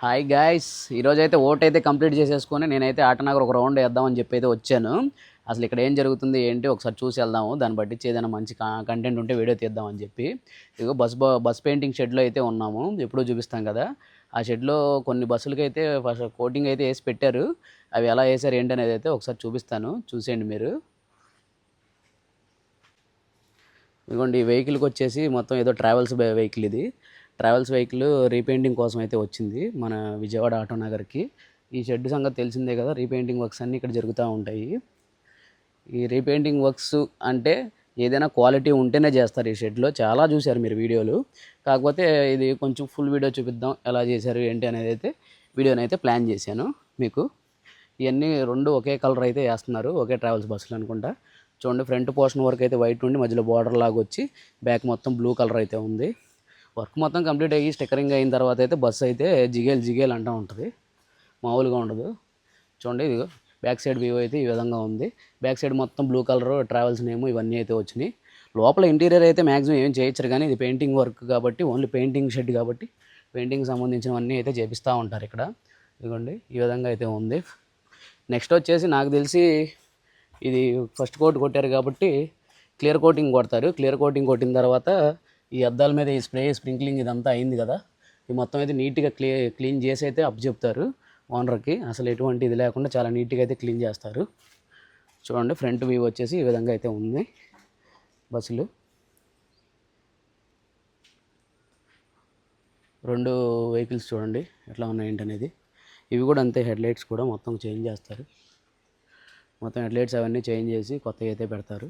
Hi guys, ఈరోజు అయితే vote అయితే కంప్లీట్ చేసేసుకొని నేనైతే ఆటనగర్ ఒక రౌండ్ వేద్దామని చెప్పి అయితే వచ్చాను. అసలు ఇక్కడ ఏం జరుగుతుంది ఏంటి ఒకసారి చూసి వెళ్దాము. దాన్ని బట్టి ఏదైనా మంచి కంటెంట్ ఉంటే వీడియో తీద్దామని చెప్పి ఇదిగో బస్ పెయింటింగ్ షెడ్లో అయితే ఉన్నాము. ఎప్పుడూ చూపిస్తాం కదా, ఆ షెడ్లో కొన్ని బస్సులకి అయితే ఫస్ట్ కోటింగ్ అయితే వేసి పెట్టారు. అవి ఎలా వేసారు ఏంటి అనేది అయితే ఒకసారి చూపిస్తాను, చూసేయండి మీరు. ఇదిగోండి, ఈ వెహికల్కి వచ్చేసి మొత్తం ఏదో ట్రావెల్స్ వెహికల్ ఇది. ట్రావెల్స్ వెహికల్ రీపెయింటింగ్ కోసం అయితే వచ్చింది మన విజయవాడ ఆటోనగర్కి. ఈ షెడ్ సంగతి తెలిసిందే కదా, రీపెయింటింగ్ వర్క్స్ అన్నీ ఇక్కడ జరుగుతూ ఉంటాయి. ఈ రీపెయింటింగ్ వర్క్స్ అంటే ఏదైనా క్వాలిటీ ఉంటేనే చేస్తారు. ఈ షెడ్లో చాలా చూశారు మీరు వీడియోలు. కాకపోతే ఇది కొంచెం ఫుల్ వీడియో చూపిద్దాం ఎలా చేశారు ఏంటి అనేది అయితే వీడియోని అయితే ప్లాన్ చేశాను మీకు. ఇవన్నీ రెండు ఒకే కలర్ అయితే వేస్తున్నారు, ఒకే ట్రావెల్స్ బస్సులు అనుకుంటా. చూడండి, ఫ్రంట్ పోర్షన్ వరకు అయితే వైట్ ఉండి మధ్యలో బార్డర్ లాగా వచ్చి బ్యాక్ మొత్తం బ్లూ కలర్ అయితే ఉంది. వర్క్ మొత్తం కంప్లీట్ అయ్యి స్టిక్కరింగ్ అయిన తర్వాత అయితే బస్సు అయితే జిగేల్ అంటూ ఉంటుంది, మామూలుగా ఉండదు. చూడండి, ఇది బ్యాక్ సైడ్ వ్యూ అయితే ఈ విధంగా ఉంది. బ్యాక్ సైడ్ మొత్తం బ్లూ కలర్ ట్రావెల్స్ నేమ్ ఇవన్నీ అయితే వచ్చినాయి. లోపల ఇంటీరియర్ అయితే మ్యాక్సిమం ఏం చేయొచ్చు, కానీ ఇది పెయింటింగ్ వర్క్ కాబట్టి, ఓన్లీ పెయింటింగ్ షెడ్ కాబట్టి పెయింటింగ్ సంబంధించినవన్నీ అయితే చేపిస్తూ ఉంటారు ఇక్కడ. ఇదిగోండి, ఈ విధంగా అయితే ఉంది. నెక్స్ట్ వచ్చేసి నాకు తెలిసి ఇది ఫస్ట్ కోట్ కొట్టారు కాబట్టి క్లియర్ కోటింగ్ కొడతారు. క్లియర్ కోటింగ్ కొట్టిన తర్వాత ఈ అద్దాల మీద ఈ స్ప్రింక్లింగ్ ఇదంతా అయింది కదా, ఈ మొత్తం అయితే నీట్గా క్లీన్ చేసి అయితే అప్ చెప్తారు ఓనర్కి. అసలు ఎటువంటి ఇది లేకుండా చాలా నీట్గా అయితే క్లీన్ చేస్తారు. చూడండి, ఫ్రంట్ వ్యూ వచ్చేసి ఈ విధంగా అయితే ఉంది. బస్సులు రెండు వెహికల్స్ చూడండి ఎట్లా ఉన్నాయి ఏంటనేది. ఇవి కూడా అంతే, హెడ్లైట్స్ కూడా మొత్తం చేంజ్ చేస్తారు. మొత్తం హెడ్లైట్స్ అవన్నీ చేంజ్ చేసి కొత్తవి అయితే పెడతారు.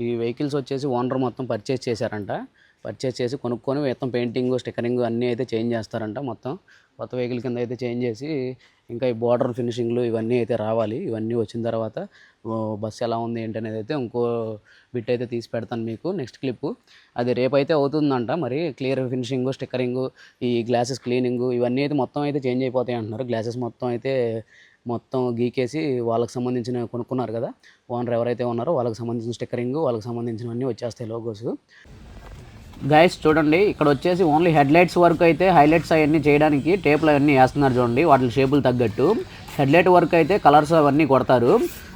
ఈ వెహికల్స్ వచ్చేసి ఓనర్ మొత్తం పర్చేస్ చేశారంట. పర్చేస్ చేసి కొనుక్కొని మొత్తం పెయింటింగ్ స్టిక్కరింగ్ అన్నీ అయితే చేంజ్ చేస్తారంట. మొత్తం కొత్త వెహికల్ కింద అయితే చేంజ్ చేసి ఇంకా ఈ బార్డర్ ఫినిషింగ్లు ఇవన్నీ అయితే రావాలి. ఇవన్నీ వచ్చిన తర్వాత బస్సు ఎలా ఉంది ఏంటనేది అయితే ఇంకో బిట్ అయితే తీసి పెడతాను మీకు నెక్స్ట్ క్లిప్. అది రేపు అయితే అవుతుందంట. మరి క్లియర్ ఫినిషింగ్, స్టిక్కరింగ్, ఈ గ్లాసెస్ క్లీనింగ్ ఇవన్నీ అయితే మొత్తం అయితే చేంజ్ అయిపోతాయి అంటున్నారు. గ్లాసెస్ మొత్తం గీకేసి వాళ్ళకి సంబంధించిన కొనుక్కున్నారు కదా ఓనర్ ఎవరైతే ఉన్నారో వాళ్ళకి సంబంధించిన స్టిక్కరింగ్, వాళ్ళకి సంబంధించినవన్నీ వచ్చేస్తాయి లోగోస్. గైస్ చూడండి, ఇక్కడ వచ్చేసి ఓన్లీ హెడ్లైట్స్ వరకు అయితే హైలైట్స్ అవన్నీ చేయడానికి టేపులు అవన్నీ వేస్తున్నారు. చూడండి, వాటి షేపులు తగ్గట్టు హెడ్లైట్ వర్క్ అయితే కలర్స్ అవన్నీ కొడతారు.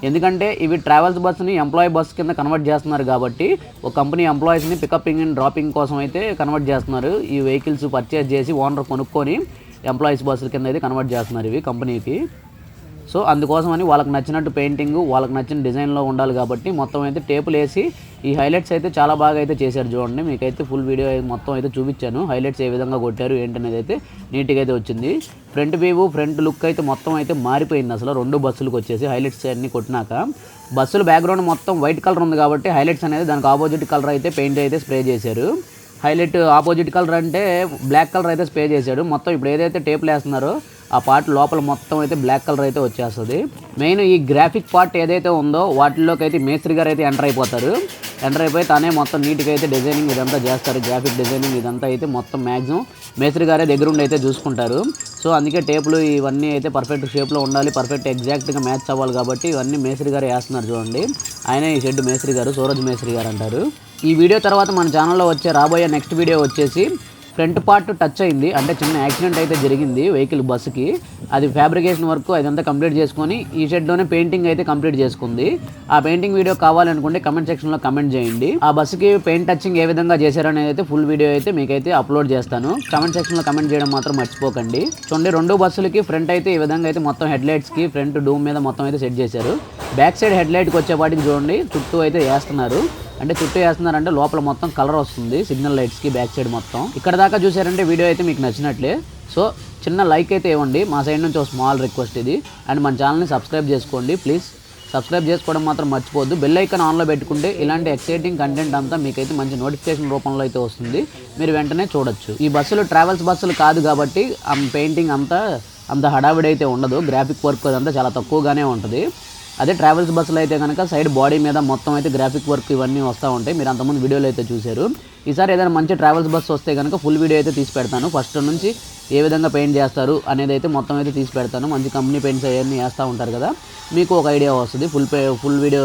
ఎందుకంటే ఇవి ట్రావెల్స్ బస్సుని ఎంప్లాయీ బస్ కింద కన్వర్ట్ చేస్తున్నారు కాబట్టి ఒక కంపెనీ ఎంప్లాయీస్ని పికపింగ్ అండ్ డ్రాపింగ్ కోసం అయితే కన్వర్ట్ చేస్తున్నారు. ఈ వెహికల్స్ పర్చేజ్ చేసి ఓనర్ కొనుక్కొని ఎంప్లాయీస్ బస్సుల కింద అయితే కన్వర్ట్ చేస్తున్నారు ఇవి కంపెనీకి. సో అందుకోసమని వాళ్ళకి నచ్చినట్టు పెయింటింగ్, వాళ్ళకి నచ్చిన డిజైన్లో ఉండాలి కాబట్టి మొత్తం అయితే టేపులు వేసి ఈ హైలైట్స్ అయితే చాలా బాగా అయితే చేశారు. చూడండి, మీకైతే ఫుల్ వీడియో మొత్తం అయితే చూపించాను. హైలైట్స్ ఏ విధంగా కొట్టారు ఏంటనేది అయితే నీట్గా అయితే వచ్చింది. ఫ్రంట్ వ్యూ, ఫ్రంట్ లుక్ అయితే మొత్తం అయితే మారిపోయింది. అసలు రెండు బస్సులకు వచ్చేసి హైలైట్స్ అన్నీ కొట్టినాక బస్సుల బ్యాక్గ్రౌండ్ మొత్తం వైట్ కలర్ ఉంది కాబట్టి హైలైట్స్ అనేది దానికి ఆపోజిట్ కలర్ అయితే పెయింట్ అయితే స్ప్రే చేశారు. హైలైట్ ఆపోజిట్ కలర్ అంటే బ్లాక్ కలర్ అయితే స్ప్రే చేశాడు. మొత్తం ఇప్పుడు ఏదైతే టేపులు వేస్తున్నారో ఆ పార్ట్ లోపల మొత్తం అయితే బ్లాక్ కలర్ అయితే వచ్చేస్తుంది. మెయిన్ ఈ గ్రాఫిక్ పార్ట్ ఏదైతే ఉందో వాటిల్లోకి అయితే మేస్త్రి గారు అయితే ఎంటర్ అయిపోతారు. ఎంటర్ అయిపోయి తానే మొత్తం నీట్గా అయితే డిజైనింగ్ ఇదంతా చేస్తారు. గ్రాఫిక్ డిజైనింగ్ ఇదంతా అయితే మొత్తం మ్యాక్సిమం మేస్త్రి గారే దగ్గరుండి అయితే చూసుకుంటారు. సో అందుకే టేపులు ఇవన్నీ అయితే పర్ఫెక్ట్ షేప్లో ఉండాలి, పర్ఫెక్ట్ ఎగ్జాక్ట్గా మ్యాచ్ అవ్వాలి కాబట్టి ఇవన్నీ మేస్త్రి గారు వేస్తున్నారు. చూడండి, ఆయన ఈ షెడ్ మేస్త్రి గారు, సూరజ్ మేస్త్రి గారు అంటారు. ఈ వీడియో తర్వాత మన ఛానల్లో వచ్చే రాబోయే నెక్స్ట్ వీడియో వచ్చేసి ఫ్రంట్ పార్ట్ టచ్ అయింది, అంటే చిన్న యాక్సిడెంట్ అయితే జరిగింది వెహికల్ బస్సుకి. అది ఫ్యాబ్రికేషన్ వర్క్ అదంతా కంప్లీట్ చేసుకొని ఈ షెడ్లోనే పెయింటింగ్ అయితే కంప్లీట్ చేసుకుంది. ఆ పెయింటింగ్ వీడియో కావాలనుకుంటే కమెంట్ సెక్షన్లో కమెంట్ చేయండి. ఆ బస్సుకి పెయింట్ టచింగ్ ఏ విధంగా చేశారనేది అయితే ఫుల్ వీడియో అయితే మీకైతే అప్లోడ్ చేస్తాను. కమెంట్ సెక్షన్లో కమెంట్ చేయడం మాత్రం మర్చిపోకండి. చూడండి, రెండు బస్సులకి ఫ్రంట్ అయితే ఈ విధంగా అయితే మొత్తం హెడ్లైట్స్కి ఫ్రంట్ డూమ్ మీద మొత్తం అయితే సెట్ చేశారు. బ్యాక్ సైడ్ హెడ్లైట్కి వచ్చేపాటికి చూడండి చుట్టూ అయితే వేస్తున్నారు. అంటే చుట్టూ వేస్తున్నారంటే లోపల మొత్తం కలర్ వస్తుంది సిగ్నల్ లైట్స్కి బ్యాక్ సైడ్ మొత్తం. ఇక్కడ దాకా చూసారంటే వీడియో అయితే మీకు నచ్చినట్లే. సో చిన్న లైక్ అయితే ఇవ్వండి, మా సైడ్ నుంచి ఒక స్మాల్ రిక్వెస్ట్ ఇది. అండ్ మన ఛానల్ని సబ్స్క్రైబ్ చేసుకోండి ప్లీజ్. సబ్స్క్రైబ్ చేసుకోవడం మాత్రం మర్చిపోవద్దు. బెల్ ఐకాన్ ఆన్లో పెట్టుకుంటే ఇలాంటి ఎక్సైటింగ్ కంటెంట్ అంతా మీకైతే మంచి నోటిఫికేషన్ రూపంలో అయితే వస్తుంది, మీరు వెంటనే చూడొచ్చు. ఈ బస్సులు ట్రావెల్స్ బస్సులు కాదు కాబట్టి పెయింటింగ్ అంత హడావిడి అయితే ఉండదు. గ్రాఫిక్ వర్క్ అదంతా చాలా తక్కువగానే ఉంటుంది. అదే ట్రావెల్స్ బస్సులు అయితే కనుక సైడ్ బాడీ మీద మొత్తం అయితే గ్రాఫిక్ వర్క్ ఇవన్నీ వస్తూ ఉంటాయి. మీరు అంతకుముందు వీడియోలో అయితే చూశారు. ఈసారి ఏదైనా మంచి ట్రావెల్స్ బస్సు వస్తే కనుక ఫుల్ వీడియో అయితే తీసి పెడతాను. ఫస్ట్ నుంచి ఏ విధంగా పెయింట్ చేస్తారు అనేది అయితే మొత్తం అయితే తీసి పెడతాను. మంచి కంపెనీ పెయింట్స్ అవన్నీ వేస్తూ ఉంటారు కదా, మీకు ఒక ఐడియా వస్తుంది ఫుల్ వీడియో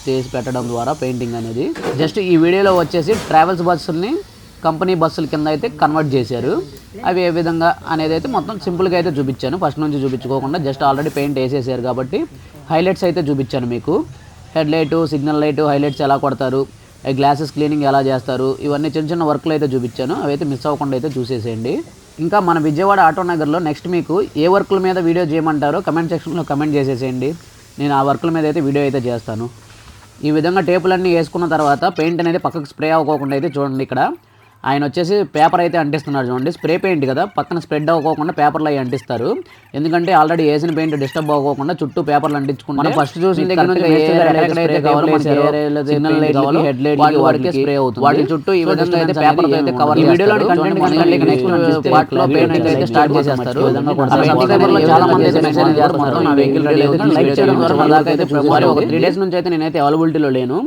తీసి పెట్టడం ద్వారా పెయింటింగ్ అనేది. జస్ట్ ఈ వీడియోలో వచ్చేసి ట్రావెల్స్ బస్సుల్ని కంపెనీ బస్సుల కింద అయితే కన్వర్ట్ చేశారు. అవి ఏ విధంగా అనేది అయితే మొత్తం సింపుల్గా అయితే చూపించాను. ఫస్ట్ నుంచి చూపించుకోకుండా జస్ట్ ఆల్రెడీ పెయింట్ వేసేసారు కాబట్టి హైలైట్స్ అయితే చూపించాను మీకు. Head light, signal light, highlights ఎలా కొడతారు, గ్లాసెస్ క్లీనింగ్ ఎలా చేస్తారు, ఇవన్నీ చిన్న చిన్న వర్క్లు అయితే చూపించాను. అవైతే మిస్ అవ్వకుండా అయితే చూసేసేయండి. ఇంకా మన విజయవాడ ఆటోనగర్లో నెక్స్ట్ మీకు ఏ వర్కుల మీద వీడియో చేయమంటారో కమెంట్ సెక్షన్లో కమెంట్ చేసేసేయండి. నేను ఆ వర్కుల మీద అయితే వీడియో అయితే చేస్తాను. ఈ విధంగా టేపులన్నీ వేసుకున్న తర్వాత పెయింట్ అనేది పక్కకు స్ప్రే అవ్వకుండా అయితే చూడండి. ఇక్కడ ఆయన వచ్చేసి పేపర్ అయితే అంటిస్తున్నారు చూడండి. స్ప్రే పెయింట్ కదా, పక్కన స్ప్రెడ్ అవ్వకుండా పేపర్లు అవి అంటిస్తారు. ఎందుకంటే ఆల్రెడీ వేసిన పెయింట్ డిస్టర్బ్ అవ్వకుండా చుట్టూ పేపర్లు అంటించుకుంటే ఫస్ట్ చూసిన దగ్గర నుంచి హెడ్ లైట్ వాటికి స్ప్రే అవుతుంది. వాటి చుట్టూ ఈ విధంగా అయితే పేపర్ అయితే కవర్. ఈ వీడియోలో స్టార్ట్ చేసేస్తారు. చాలా మంది అయితే మెసేజ్ చేస్తున్నారు, నా వెహికల్ రెడీ అవుతుంది, లైక్ చేయడం ద్వారా అయితే ఒక 3 days నుంచి అయితే నేనైతే అవైలబిలిటీలో లేను.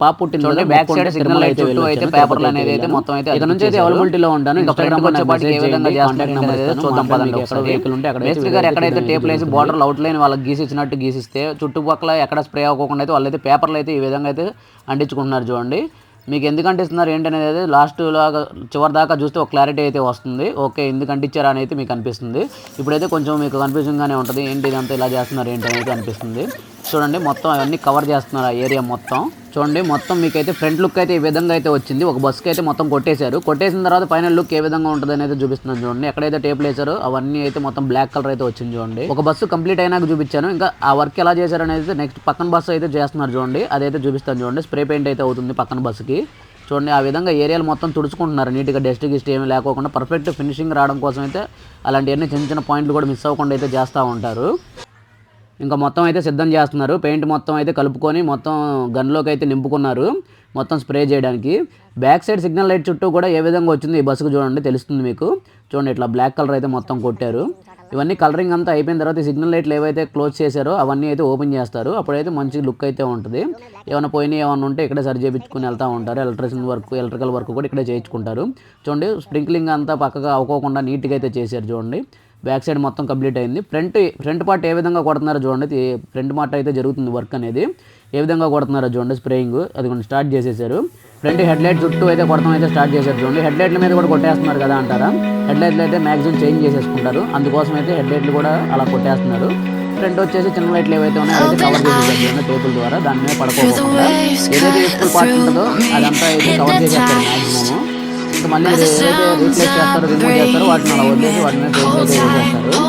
పాప పుట్టిన బ్యాక్ సైడ్ సిగ్నల్ అయితే చుట్టూ అయితే పేపర్లు అనేది అయితే మొత్తం అయితే ఇక్కడ నుంచి అయితే అవైలబిలిటీలో ఉంటాను. ఇన్స్టాగ్రామ్ వచ్చేపాటికి ఏ విధంగా చేస్తున్నారు చూద్దాం పదండి. ఎక్కడ వెహికల్ ఉంటే అక్కడ మేస్త్రి గారు ఎక్కడైతే టేపులు వేసి బార్డర్లు అవుట్ లైన్ వాళ్ళకి గీసిచ్చినట్టు గీసిస్తే చుట్టుపక్కల ఎక్కడ స్ప్రే అవ్వకుండా అయితే వాళ్ళైతే పేపర్లు అయితే ఈ విధంగా అయితే అంటించుకుంటున్నారు చూడండి. మీకు ఎందుకు అంటిస్తున్నారు ఏంటనేది లాస్ట్ లాగా చివరి దాకా చూస్తే ఒక క్లారిటీ అయితే వస్తుంది. ఓకే, ఎందుకు అంటించారా అని అయితే మీకు అనిపిస్తుంది. ఇప్పుడైతే కొంచెం మీకు కన్ఫ్యూజన్గానే ఉంటుంది, ఏంటి ఇదంతా ఇలా చేస్తున్నారు ఏంటి అనేది అనిపిస్తుంది. చూడండి మొత్తం అవన్నీ కవర్ చేస్తున్నారు ఆ ఏరియా మొత్తం. చూడండి మొత్తం మీకైతే ఫ్రంట్ లుక్ అయితే ఈ విధంగా అయితే వచ్చింది. ఒక బస్కి అయితే మొత్తం కొట్టేశారు. కొట్టేసిన తర్వాత ఫైనల్ లుక్ ఏ విధంగా ఉంటుంది అనేది చూపిస్తున్నాను చూడండి. ఎక్కడైతే టేపులు వేసారో అవన్నీ అయితే మొత్తం బ్లాక్ కలర్ అయితే వచ్చింది చూడండి. ఒక బస్సు కంప్లీట్ అయినాక చూపించాను. ఇంకా ఆ వర్క్ ఎలా చేశారు అనేది నెక్స్ట్ పక్కన బస్సు అయితే చేస్తున్నారు చూడండి. అదైతే చూపిస్తాను చూడండి. స్ప్రే పెయింట్ అయితే అవుతుంది పక్కన బస్సుకి. చూడండి ఆ విధంగా ఏరియాలు మొత్తం తుడుచుకుంటున్నారు నీట్గా, డస్ట్ గిస్ట్ ఏమీ లేకోకుండా పర్ఫెక్ట్ ఫినిషింగ్ రావడం కోసం అయితే అలాంటివన్నీ చిన్న చిన్న పాయింట్లు కూడా మిస్ అవ్వకుండా అయితే చేస్తూ ఉంటారు. ఇంకా మొత్తం అయితే సిద్ధం చేస్తున్నారు. పెయింట్ మొత్తం అయితే కలుపుకొని మొత్తం గన్లోకి అయితే నింపుకున్నారు మొత్తం స్ప్రే చేయడానికి. బ్యాక్ సైడ్ సిగ్నల్ లైట్ చుట్టూ కూడా ఏ విధంగా వచ్చింది ఈ బస్సుకు చూడండి, తెలుస్తుంది మీకు. చూడండి ఇట్లా బ్లాక్ కలర్ అయితే మొత్తం కొట్టారు. ఇవన్నీ కలరింగ్ అంతా అయిపోయిన తర్వాత సిగ్నల్ లైట్లు ఏవైతే క్లోజ్ చేశారో అవన్నీ అయితే ఓపెన్ చేస్తారు. అప్పుడైతే మంచి లుక్ అయితే ఉంటుంది. ఏమైనా పోయినా ఏమైనా ఉంటే ఇక్కడే సరి చేయించుకుని వెళ్తూ ఉంటారు. ఎలక్ట్రికల్ వర్క్ కూడా ఇక్కడే చేయించుకుంటారు. చూడండి స్ప్రింక్లింగ్ అంతా పక్కగా అవ్వకుండా నీట్గా అయితే చేశారు చూడండి. బ్యాక్ సైడ్ మొత్తం కంప్లీట్ అయింది. ఫ్రంట్ పార్ట్ ఏ విధంగా కొడుతున్నారో చూడండి. ఫ్రంట్ పార్ట్ అయితే జరుగుతుంది వర్క్ అనేది. ఏ విధంగా కొడుతున్నారో చూడండి. స్ప్రేయింగ్ అది కొంచెం స్టార్ట్ చేసేసారు. ఫ్రంట్ హెడ్ లైట్ చుట్టూ అయితే కొడతాం అయితే స్టార్ట్ చేశారు చూడండి. హెడ్ లైట్ల మీద కూడా కొట్టేస్తున్నారు కదా అంటారా, హెడ్ లైట్లు అయితే మ్యాక్సిమం చేంజ్ చేసేసుకుంటారు. అందుకోసం అయితే హెడ్ లైట్లు కూడా అలా కొట్టేస్తున్నారు. ఫ్రంట్ వచ్చేసి చిన్న లైట్లు ఏవైతే ఉన్నాయో అయితే కవర్ చేసేసారు చూడండి టేబుల్ ద్వారా. దాని మీద పడుకోకుండా ఏదైతే యూస్ఫుల్ పార్ట్ ఉంటుందో అదంతా అయితే కవర్ చేసేస్తారు మ్యాక్సిమము. ఇంకా మళ్ళీ ఏదైతే రీప్లేస్ చేస్తారో రిమూవ్ చేస్తారో వాటిని అలా వదిలేసి వాటి మీద పెయింట్ అయితే వేసేస్తారు.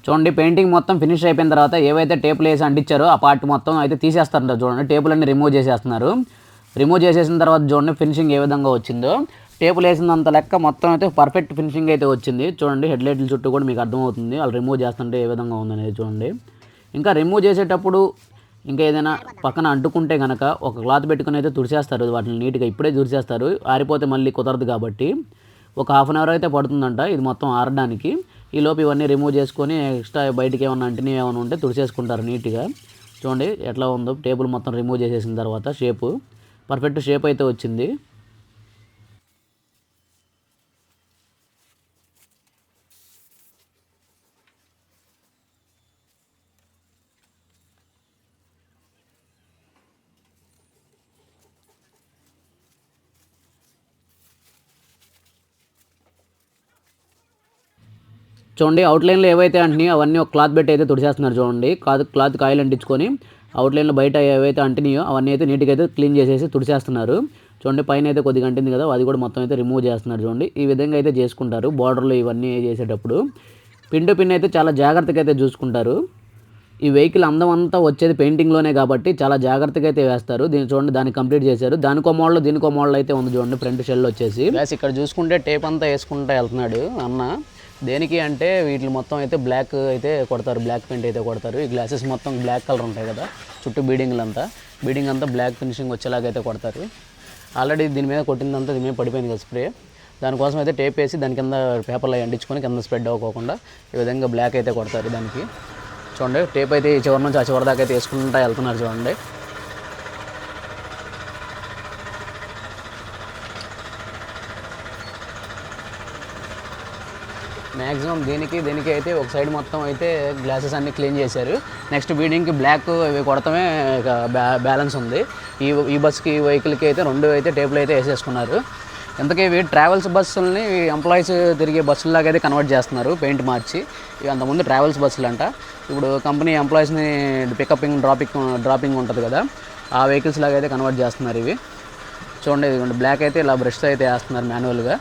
చూడండి పెయింటింగ్ మొత్తం ఫినిష్ అయిపోయిన తర్వాత ఏవైతే టేపులు వేసి అంటించారో ఆ పార్ట్ మొత్తం అయితే తీసేస్తారు చూడండి. టేపులన్నీ రిమూవ్ చేసేస్తున్నారు. రిమూవ్ చేసేసిన తర్వాత చూడండి ఫినిషింగ్ ఏ విధంగా వచ్చిందో. టేపులు వేసినంత లెక్క మొత్తం అయితే పర్ఫెక్ట్ ఫినిషింగ్ అయితే వచ్చింది చూడండి. హెడ్ లైట్ల చుట్టూ కూడా మీకు అర్థమవుతుంది వాళ్ళు రిమూవ్ చేస్తుంటే ఏ విధంగా ఉందనేది చూడండి. ఇంకా రిమూవ్ చేసేటప్పుడు ఇంకా ఏదైనా పక్కన అంటుకుంటే కనుక ఒక క్లాత్ పెట్టుకుని అయితే తుడిచేస్తారు వాటిని నీట్గా. ఇప్పుడే తుడిచేస్తారు, ఆరిపోతే మళ్ళీ కుదరదు కాబట్టి. ఒక 1/2 hour అయితే పడుతుందంట ఇది మొత్తం ఆరడానికి. ఈలోపు ఇవన్నీ రిమూవ్ చేసుకొని ఎక్స్ట్రా బయటికి ఏమన్నా అంటిని ఏమైనా ఉంటే తుడిచేసుకుంటారు నీట్గా. చూడండి ఎట్లా ఉందో టేబుల్ మొత్తం రిమూవ్ చేసేసిన తర్వాత పర్ఫెక్ట్ షేప్ అయితే వచ్చింది. చూడండి అవుట్లైన్లో ఏవైతే అంటున్నాయో అవన్నీ ఒక క్లాత్ పెట్టి అయితే తుడిచేస్తున్నారు చూడండి. క్లాత్ ఆయిల్ అంటించుకొని అవుట్లైన్లో బయట ఏవైతే అంటినాయో అవన్నీ అయితే నీట్గా అయితే క్లీన్ చేసేసి తుడిచేస్తున్నారు. చూడండి పైన అయితే కొద్దిగా అంటింది కదా, అది కూడా మొత్తం అయితే రిమూవ్ చేస్తున్నారు చూడండి. ఈ విధంగా అయితే చేసుకుంటారు బార్డర్లు ఇవన్నీ చేసేటప్పుడు. పిన్ టు పిన్ అయితే చాలా జాగ్రత్తగా అయితే చూసుకుంటారు. ఈ వెహికల్ అందం అంతా వచ్చేది పెయింటింగ్లోనే కాబట్టి చాలా జాగ్రత్తగా అయితే వేస్తారు. దీన్ని చూడండి, దాన్ని కంప్లీట్ చేశారు. దానికో మోడల్ దీనికో మోడల్ అయితే ఉంది చూడండి ఫ్రంట్ షెల్ వచ్చేసి. గ్లాస్ ఇక్కడ చూసుకుంటే టేప్ అంతా వేసుకుంటూ వెళ్తున్నాడు అన్న. దేనికి అంటే వీటిని మొత్తం అయితే బ్లాక్ అయితే కొడతారు, బ్లాక్ పెయింట్ అయితే కొడతారు. ఈ గ్లాసెస్ మొత్తం బ్లాక్ కలర్ ఉంటాయి కదా, చుట్టూ బీడింగ్ అంతా బ్లాక్ ఫినిషింగ్ వచ్చేలాగైతే కొడతారు. ఆల్రెడీ దీని మీద కొట్టిందంతా దీని మీద పడిపోయింది కదా స్ప్రే. దానికోసం అయితే టేప్ వేసి దాని కింద పేపర్లో అంటించుకొని కింద స్ప్రెడ్ అవ్వకోకుండా ఈ విధంగా బ్లాక్ అయితే కొడతారు దానికి. చూడండి టేప్ అయితే ఈ చివరి నుంచి ఆ చివరి దాకా అయితే వేసుకుంటూ వెళ్తున్నారు చూడండి. మ్యాక్సిమం దీనికి అయితే ఒక సైడ్ మొత్తం అయితే గ్లాసెస్ అన్నీ క్లీన్ చేశారు. నెక్స్ట్ బీడింగ్కి బ్లాక్ ఇవి కొడతామే బ్యాలెన్స్ ఉంది. ఈ బస్కి ఈ వెహికల్కి అయితే రెండు అయితే టేపులు అయితే వేసేసుకున్నారు. ఇంతకీ ఇవి ట్రావెల్స్ బస్సులని ఎంప్లాయీస్ తిరిగే బస్సులాగా అయితే కన్వర్ట్ చేస్తున్నారు పెయింట్ మార్చి. ఇవి అంతకుముందు ట్రావెల్స్ బస్సులు అంట. ఇప్పుడు కంపెనీ ఎంప్లాయీస్ని పికప్పింగ్ డ్రాపింగ్ ఉంటుంది కదా, ఆ వెహికల్స్ లాగా అయితే కన్వర్ట్ చేస్తున్నారు ఇవి. చూడండి ఇదిగోండి బ్లాక్ అయితే ఇలా బ్రష్తో అయితే వేస్తున్నారు మాన్యువల్గా.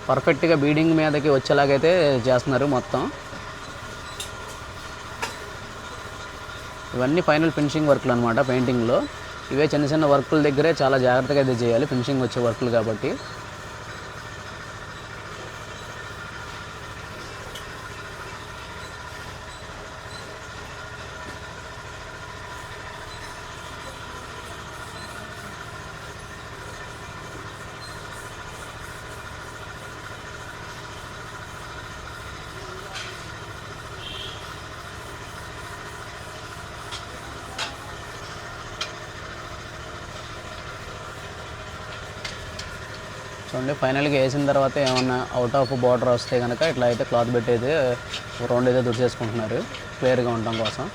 పర్ఫెక్ట్గా బీడింగ్ మీదకి వచ్చేలాగైతే చేస్తున్నారు మొత్తం. ఇవన్నీ ఫైనల్ ఫినిషింగ్ వర్క్లు అనమాట పెయింటింగ్లో. ఇవే చిన్న చిన్న వర్కుల దగ్గరే చాలా జాగ్రత్తగా అయితే చేయాలి, ఫినిషింగ్ వచ్చే వర్కులు కాబట్టి. చూడండి ఫైనల్గా వేసిన తర్వాత ఏమన్నా అవుట్ ఆఫ్ బార్డర్ వస్తే కనుక ఇట్లా అయితే క్లాత్ పెట్టి అయితే రౌండ్ అయితే తుడిచేసుకుంటున్నారు క్లియర్గా ఉండడం కోసం.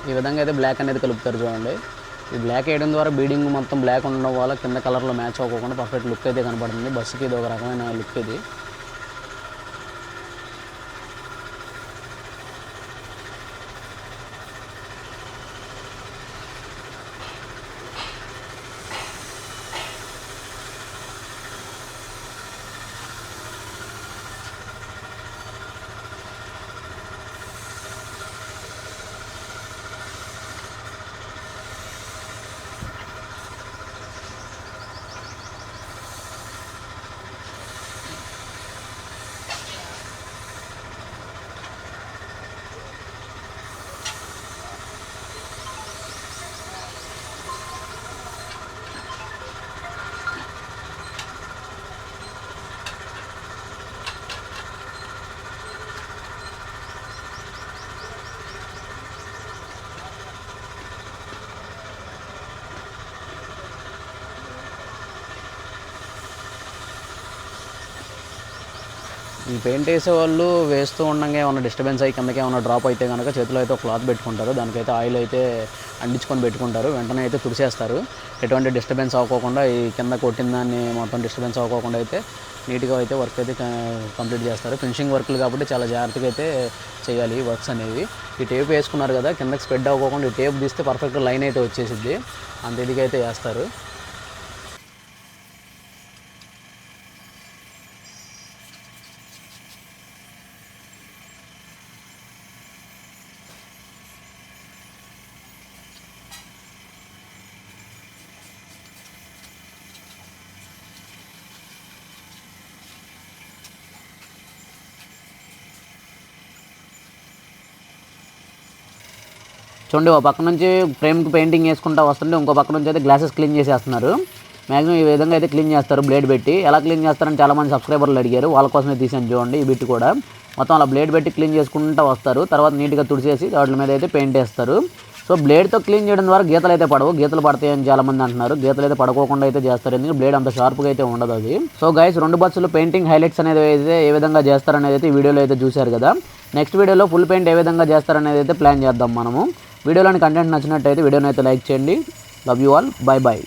ఈ విధంగా అయితే బ్లాక్ అనేది కలుపుతారు చూడండి. ఈ బ్లాక్ వేయడం ద్వారా బీడింగ్ మొత్తం బ్లాక్ ఉండడం వల్ల కింద కలర్లో మ్యాచ్ అవ్వకుండా పర్ఫెక్ట్ లుక్ అయితే కనబడుతుంది. బస్సుకి ఇది ఒక రకమైన లుక్ ఇది. ఈ పెయింట్ వేసే వాళ్ళు వేస్తూ ఉండగా ఏమైనా డిస్టర్బెన్స్ అయ్యి కిందకి ఏమైనా డ్రాప్ అయితే కనుక చేతిలో అయితే ఒక క్లాత్ పెట్టుకుంటారు, దానికైతే ఆయిల్ అయితే అంటించుకొని పెట్టుకుంటారు, వెంటనే అయితే తుడిచేస్తారు. ఎటువంటి డిస్టర్బెన్స్ అవ్వకోకుండా ఈ కింద కొట్టిన దాన్ని మొత్తం డిస్టర్బెన్స్ అవ్వకోకుండా అయితే నీట్గా అయితే వర్క్ అయితే కంప్లీట్ చేస్తారు. ఫినిషింగ్ వర్క్లు కాబట్టి చాలా జాగ్రత్తగా అయితే చేయాలి ఈ వర్క్స్ అనేవి. ఈ టేప్ వేసుకున్నారు కదా, కిందకి స్ప్రెడ్ అవ్వకోకుండా ఈ టేప్ తీస్తే పర్ఫెక్ట్ లైన్ అయితే వచ్చేసిద్ది, అంత ఇదిగా అయితే వేస్తారు. చూడండి ఒక పక్క నుంచి ఫ్రేమ్కి పెయింటింగ్ వేసుకుంటూ వస్తుంటే ఇంకో పక్క నుంచి అయితే గ్లాసెస్ క్లీన్ చేసేస్తున్నారు. మ్యాక్సిమం ఈ విధంగా అయితే క్లీన్ చేస్తారు బ్లేడ్ పెట్టి. ఎలా క్లీన్ చేస్తారని చాలామంది సబ్స్క్రైబర్లు అడిగారు, వాళ్ళ కోసమే తీసాను చూడండి. ఈ బిట్ కూడా మొత్తం అలా బ్లేడ్ పెట్టి క్లీన్ చేసుకుంటూ వస్తారు. తర్వాత నీట్గా తుడిచేసి వాటి మీద అయితే పెయింట్ వేస్తారు. సో బ్లేడ్తో క్లీన్ చేయడం ద్వారా గీతలు అయితే పడవు, గీతలు పడతాయని చాలామంది అంటున్నారు. గీతలు అయితే పడుకోకుండా అయితే చేస్తారు, ఎందుకంటే బ్లేడ్ అంత షార్ప్గా అయితే ఉండదు అది. సో గైస్ 2 బస్సులు పెయింటింగ్ హైలైట్స్ అనేది అయితే ఏ విధంగా చేస్తారనేది అయితే ఈ వీడియోలో అయితే చూశారు కదా. నెక్స్ట్ వీడియోలో ఫుల్ పెయింట్ ఏ విధంగా చేస్తారనేది అయితే ప్లాన్ చేద్దాం మనము. వీడియోలోని కంటెంట్ నచ్చినట్టయితే వీడియోని అయితే లైక్ చేయండి. Love you all, by by.